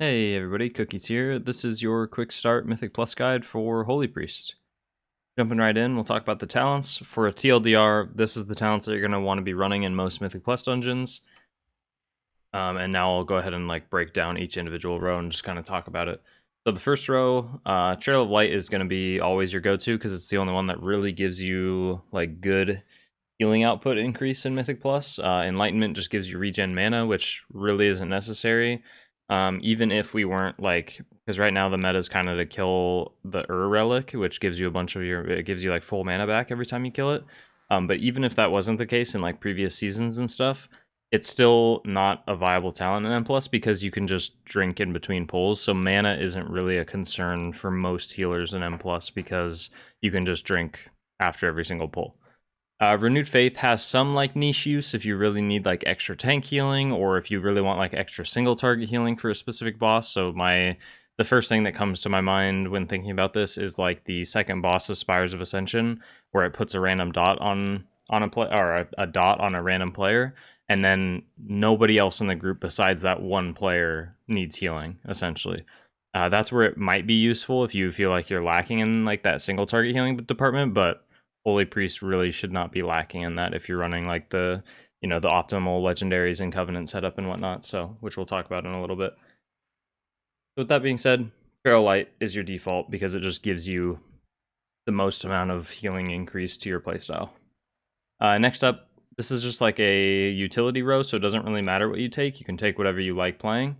Hey everybody, Cookies here. This is your quick start Mythic Plus guide for Holy Priest. Jumping right in, we'll talk about the talents. For a TLDR, this is the talents that you're going to want to be running in most Mythic Plus dungeons. And now I'll go ahead and break down each individual row and just kind of talk about it. So the first row, Trail of Light is going to be always your go-to because it's the only one that really gives you good healing output increase in Mythic Plus. Enlightenment just gives you regen mana, which really isn't necessary. Even if we weren't because right now the meta is kind of to kill the Relic, which gives you a bunch of it gives you full mana back every time you kill it. But even if that wasn't the case in previous seasons and stuff, it's still not a viable talent in M+, because you can just drink in between pulls, so mana isn't really a concern for most healers in M+, because you can just drink after every single pull. Renewed Faith has some niche use if you really need extra tank healing, or if you really want extra single target healing for a specific boss. So the first thing that comes to my mind when thinking about this is the second boss of Spires of Ascension, where it puts a random dot on a dot on a random player, and then nobody else in the group besides that one player needs healing, essentially. That's where it might be useful if you feel like you're lacking in that single target healing department, but Holy Priest really should not be lacking in that if you're running the optimal Legendaries and Covenant setup and whatnot, so which we'll talk about in a little bit. So with that being said, Feral Light is your default because it just gives you the most amount of healing increase to your playstyle. Next up, this is just a utility row, so it doesn't really matter what you take. You can take whatever you like playing.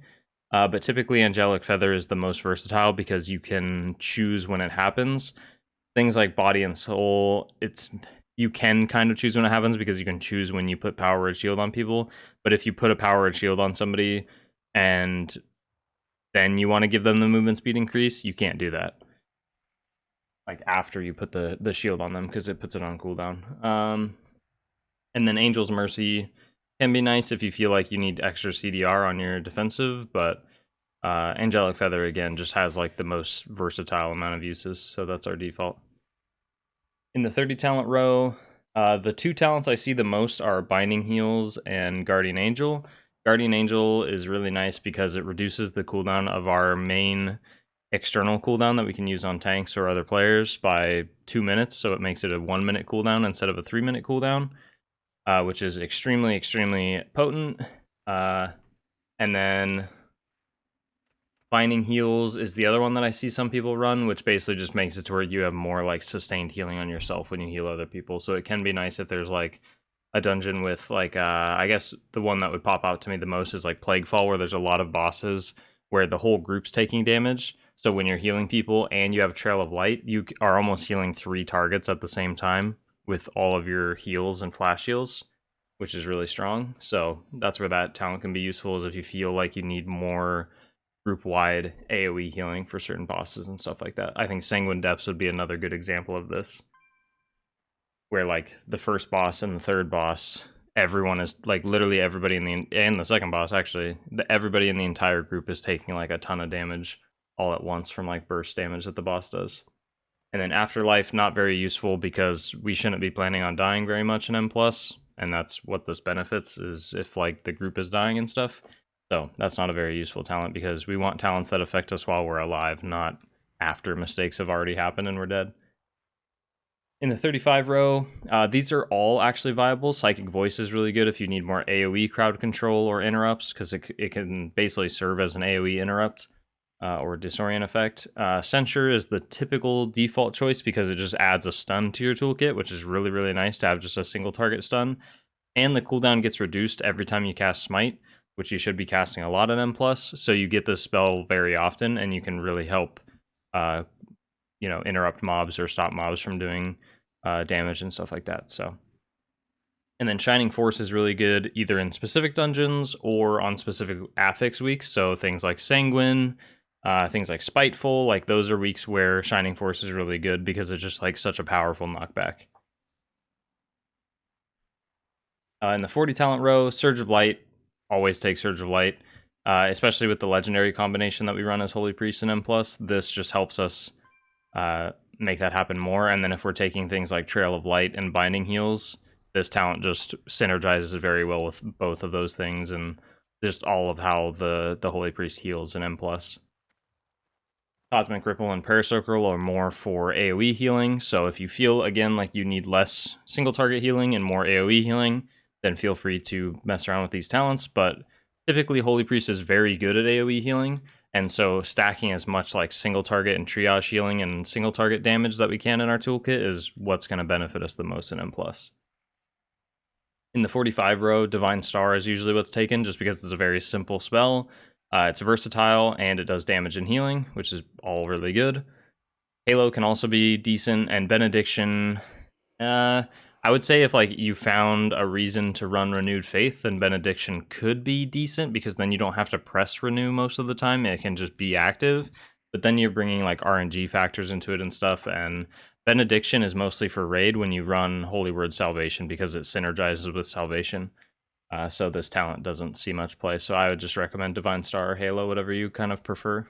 But typically Angelic Feather is the most versatile because you can choose when it happens. Things like Body and Soul, you can kind of choose when it happens because you can choose when you put Power Word Shield on people. But if you put a Power Word Shield on somebody and then you want to give them the movement speed increase, you can't do that. After you put the shield on them, because it puts it on cooldown. And then Angel's Mercy can be nice if you feel like you need extra CDR on your defensive, but Angelic Feather, again, just has the most versatile amount of uses, so that's our default. In the 30 talent row, the two talents I see the most are Binding Heals and Guardian Angel. Guardian Angel is really nice because it reduces the cooldown of our main external cooldown that we can use on tanks or other players by 2 minutes, so it makes it a 1 minute cooldown instead of a 3 minute cooldown. Which is extremely, extremely potent. And then Binding Heals is the other one that I see some people run, which basically just makes it to where you have more sustained healing on yourself when you heal other people. So it can be nice if there's a dungeon with I guess the one that would pop out to me the most is Plaguefall, where there's a lot of bosses where the whole group's taking damage. So when you're healing people and you have a Trail of Light, you are almost healing 3 targets at the same time with all of your heals and flash heals, which is really strong. So that's where that talent can be useful, is if you feel like you need more group-wide AoE healing for certain bosses and stuff like that. I think Sanguine Depths would be another good example of this, where the first boss and the third boss, everyone is literally everybody and the second boss actually, everybody in the entire group is taking a ton of damage all at once from burst damage that the boss does. And then Afterlife, not very useful because we shouldn't be planning on dying very much in M+, and that's what this benefits, is if the group is dying and stuff. So that's not a very useful talent, because we want talents that affect us while we're alive, not after mistakes have already happened and we're dead. In the 35 row, these are all actually viable. Psychic Voice is really good if you need more AoE crowd control or interrupts, because it can basically serve as an AoE interrupt. Or disorient effect. Censure is the typical default choice because it just adds a stun to your toolkit, which is really, really nice to have just a single target stun. And the cooldown gets reduced every time you cast Smite, which you should be casting a lot in M+, so you get this spell very often, and you can really help interrupt mobs or stop mobs from doing damage and stuff like that. So, and then Shining Force is really good either in specific dungeons or on specific affix weeks, so things like Sanguine, things like Spiteful, those are weeks where Shining Force is really good because it's just such a powerful knockback. In the 40 talent row, Surge of Light, always take Surge of Light, especially with the legendary combination that we run as Holy Priest and M+. This just helps us make that happen more. And then if we're taking things like Trail of Light and Binding Heals, this talent just synergizes very well with both of those things and just all of how the Holy Priest heals in M+. Cosmic Ripple and Prayer Circle are more for AoE healing, so if you feel, again, like you need less single target healing and more AoE healing, then feel free to mess around with these talents, but typically Holy Priest is very good at AoE healing, and so stacking as much like single target and triage healing and single target damage that we can in our toolkit is what's going to benefit us the most in M+. In the 45 row, Divine Star is usually what's taken, just because it's a very simple spell. It's versatile, and it does damage and healing, which is all really good. Halo can also be decent, and Benediction, I would say if like you found a reason to run Renewed Faith, then Benediction could be decent, because then you don't have to press Renew most of the time. It can just be active, but then you're bringing like RNG factors into it and stuff, and Benediction is mostly for raid when you run Holy Word Salvation, because it synergizes with Salvation. So this talent doesn't see much play, so I would just recommend Divine Star or Halo, whatever you kind of prefer.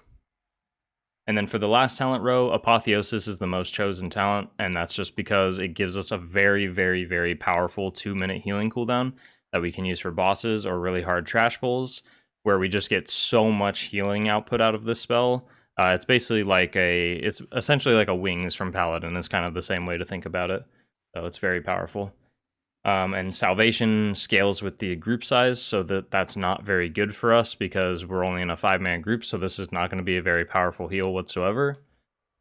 And then for the last talent row, Apotheosis is the most chosen talent, and that's just because it gives us a very, very, very powerful 2-minute healing cooldown that we can use for bosses or really hard trash pulls, where we just get so much healing output out of this spell. It's basically like it's essentially like a Wings from Paladin, is kind of the same way to think about it. So it's very powerful. And Salvation scales with the group size, so that's not very good for us because we're only in a 5-man group, so this is not going to be a very powerful heal whatsoever.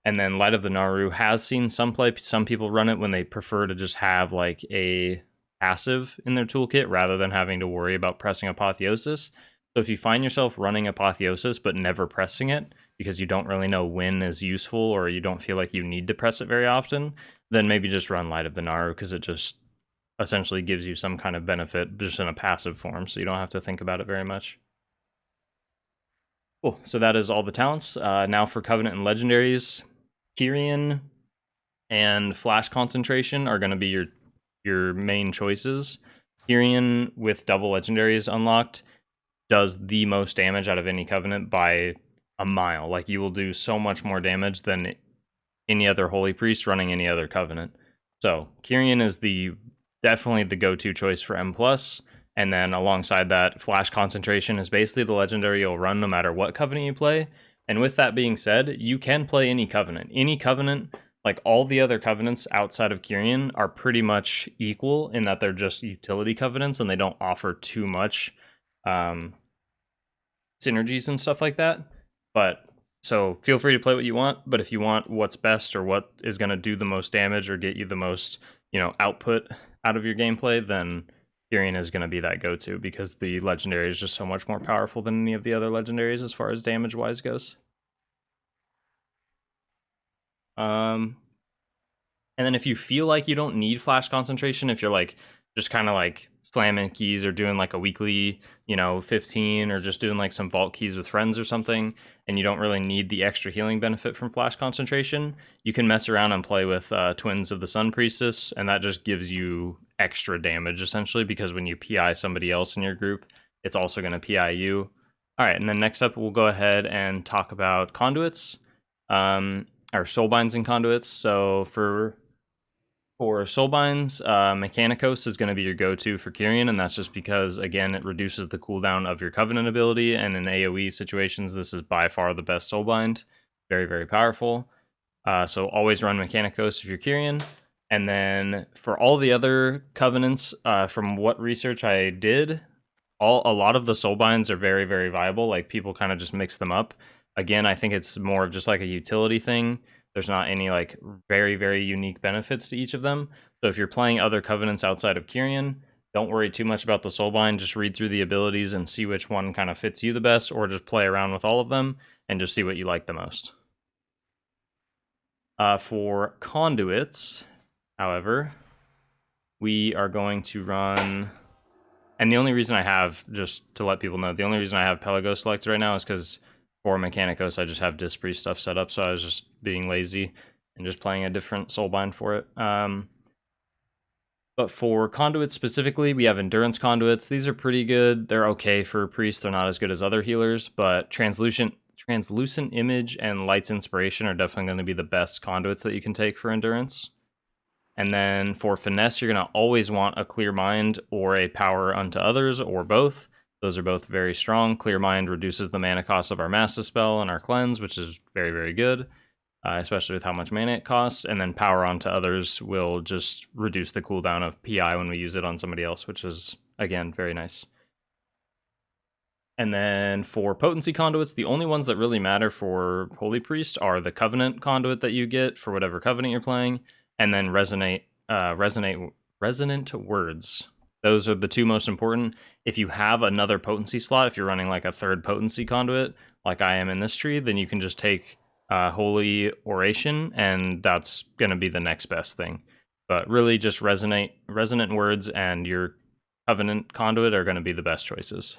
And then Light of the Naru has seen some play. Some people run it when they prefer to just have like a passive in their toolkit rather than having to worry about pressing Apotheosis. So if you find yourself running Apotheosis but never pressing it because you don't really know when is useful, or you don't feel like you need to press it very often, then maybe just run Light of the Naru, because it just essentially gives you some kind of benefit just in a passive form, so you don't have to think about it very much. Cool, so that is all the talents. Now for Covenant and Legendaries, Kyrian and Flash Concentration are going to be your main choices. Kyrian with double Legendaries unlocked does the most damage out of any Covenant by a mile. Like, you will do so much more damage than any other Holy Priest running any other Covenant. So Kyrian is definitely the go-to choice for M+, and then alongside that, Flash Concentration is basically the legendary you'll run no matter what Covenant you play. And with that being said, you can play any Covenant. Any Covenant, like all the other Covenants outside of Kyrian, are pretty much equal in that they're just utility Covenants and they don't offer too much synergies and stuff like that. But so feel free to play what you want, but if you want what's best or what is going to do the most damage or get you the most, output out of your gameplay, then Kyrian is going to be that go-to, because the legendary is just so much more powerful than any of the other legendaries as far as damage-wise goes. And then if you feel like you don't need Flash Concentration, if you're like just kind of like slamming keys or doing like a weekly 15, or just doing like some vault keys with friends or something, and you don't really need the extra healing benefit from Flash Concentration, you can mess around and play with Twins of the Sun Priestess, and that just gives you extra damage essentially, because when you PI somebody else in your group, it's also going to PI you. All right, and then next up we'll go ahead and talk about conduits, or Soulbinds and Conduits. So for Soulbinds, Mechanicos is going to be your go-to for Kyrian, and that's just because, again, it reduces the cooldown of your Covenant ability, and in AoE situations, this is by far the best Soulbind. Very, very powerful. So always run Mechanicos if you're Kyrian. And then for all the other Covenants, from what research I did, a lot of the Soulbinds are very, very viable. Like, people kind of just mix them up. Again, I think it's more of just like a utility thing. There's not any like very, very unique benefits to each of them. So if you're playing other Covenants outside of Kyrian, don't worry too much about the Soulbind. Just read through the abilities and see which one kind of fits you the best, or just play around with all of them and just see what you like the most. For conduits, however, we are going to run, and the only reason I have, just to let people know, the only reason I have Pelagos selected right now is because for Mechanicos, I just have Disc Priest stuff set up, so I was just being lazy and just playing a different Soulbind for it. But for conduits specifically, we have Endurance Conduits. These are pretty good. They're okay for Priest. They're not as good as other healers, but Translucent Image and Light's Inspiration are definitely going to be the best conduits that you can take for Endurance. And then for Finesse, you're going to always want a Clear Mind or a Power Unto Others, or both. Those are both very strong. Clear Mind reduces the mana cost of our Mass Dispel and our Cleanse, which is very, very good, especially with how much mana it costs. And then Power On to Others will just reduce the cooldown of PI when we use it on somebody else, which is, again, very nice. And then for Potency Conduits, the only ones that really matter for Holy Priest are the Covenant Conduit that you get for whatever Covenant you're playing, and then Resonant Words. Those are the two most important. If you have another potency slot, if you're running like a third potency conduit, like I am in this tree, then you can just take Holy Oration, and that's going to be the next best thing. But really, just Resonant Words and your Covenant Conduit are going to be the best choices.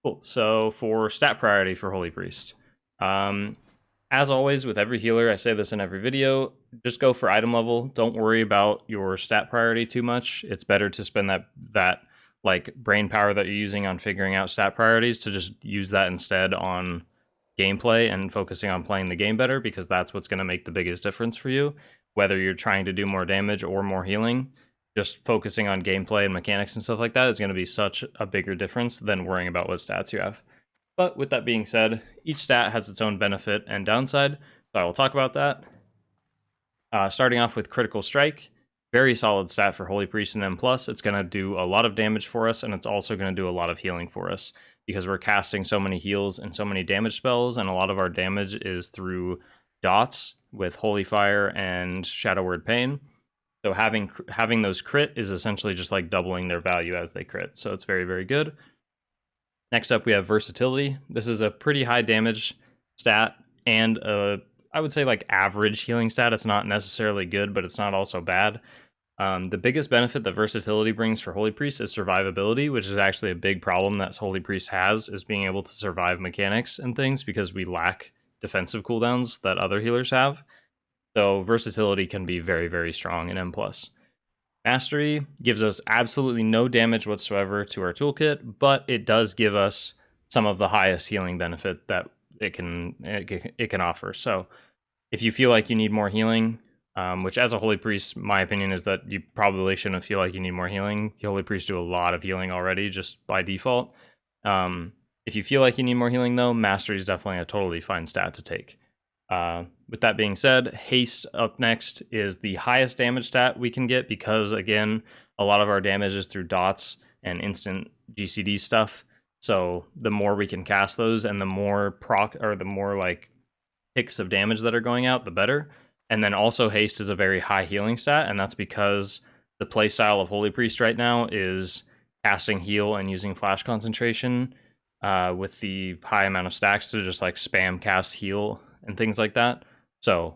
Cool. So for stat priority for Holy Priest, as always with every healer, I say this in every video, just go for item level. Don't worry about your stat priority too much. It's better to spend that like brain power that you're using on figuring out stat priorities to just use that instead on gameplay and focusing on playing the game better, because that's what's going to make the biggest difference for you. Whether you're trying to do more damage or more healing, just focusing on gameplay and mechanics and stuff like that is going to be such a bigger difference than worrying about what stats you have. But with that being said, each stat has its own benefit and downside, so I will talk about that. Starting off with Critical Strike, very solid stat for Holy Priest and M+. It's going to do a lot of damage for us, and it's also going to do a lot of healing for us, because we're casting so many heals and so many damage spells, and a lot of our damage is through dots with Holy Fire and Shadow Word Pain. So having those crit is essentially just like doubling their value as they crit, so it's very, very good. Next up, we have Versatility. This is a pretty high damage stat and I would say like average healing stat. It's not necessarily good, but it's not also bad. The biggest benefit that Versatility brings for Holy Priest is survivability, which is actually a big problem that Holy Priest has, is being able to survive mechanics and things because we lack defensive cooldowns that other healers have. So Versatility can be very, very strong in M+. Mastery gives us absolutely no damage whatsoever to our toolkit, but it does give us some of the highest healing benefit that it can offer. So if you feel like you need more healing, which as a Holy Priest, my opinion is that you probably shouldn't feel like you need more healing. The Holy Priests do a lot of healing already just by default. If you feel like you need more healing though, Mastery is definitely a totally fine stat to take. With that being said, Haste up next is the highest damage stat we can get, because again, a lot of our damage is through dots and instant GCD stuff. So the more we can cast those and the more like hits of damage that are going out, the better. And then also Haste is a very high healing stat, and that's because the playstyle of Holy Priest right now is casting heal and using flash concentration with the high amount of stacks to just like spam cast heal and things like that. So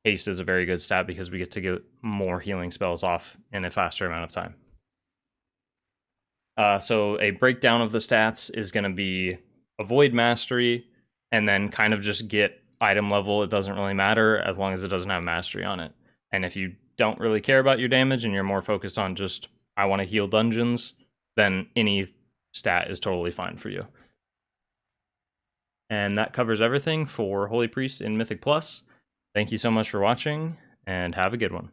Haste is a very good stat because we get to get more healing spells off in a faster amount of time. So a breakdown of the stats is going to be avoid Mastery, and then kind of just get item level. It doesn't really matter as long as it doesn't have Mastery on it. And if you don't really care about your damage and you're more focused on just, I want to heal dungeons, then any stat is totally fine for you. And that covers everything for Holy Priest in Mythic Plus. Thank you so much for watching, and have a good one.